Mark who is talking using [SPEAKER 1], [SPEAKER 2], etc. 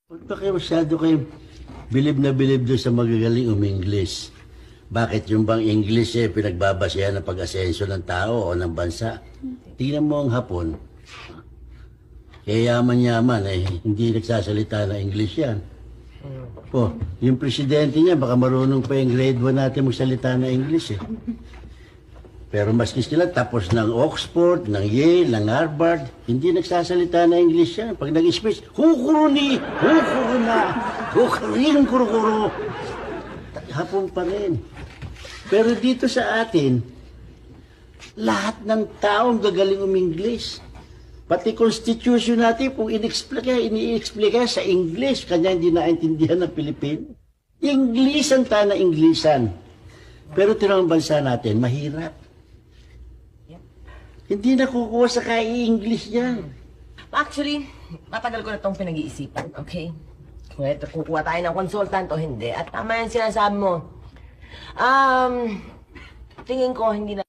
[SPEAKER 1] Huwag pa kayo masyado kayo bilib na bilib doon sa magagaling English. Bakit yung bang English pinagbabasehan ng pag-asenso ng tao o ng bansa? Tingnan mo ang Hapon. Kaya yaman-yaman hindi nagsasalita ng English yan. Oh, yung presidente niya baka marunong pa yung grade 1 natin magsalita ng English Pero maski sila tapos ng Oxford, ng Yale, ng Harvard, hindi nagsasalita na English yan. Pag nag-speech, hukuro na, hukurin, kuro. Hapon pa rin. Pero dito sa atin, lahat ng taong gagaling English. Pati constitution natin, kung ini-explica sa English, kanya hindi naintindihan ng Pilipino. English ang tana Englishan. Pero tinawang bansa natin, mahirap. Hindi na kukuha sa kai-English yan.
[SPEAKER 2] Actually, matagal ko na itong pinag-iisipan, okay? Kung ito, kukuha tayo ng consultant o hindi. At tama yung sinasabi mo. Tingin ko hindi na...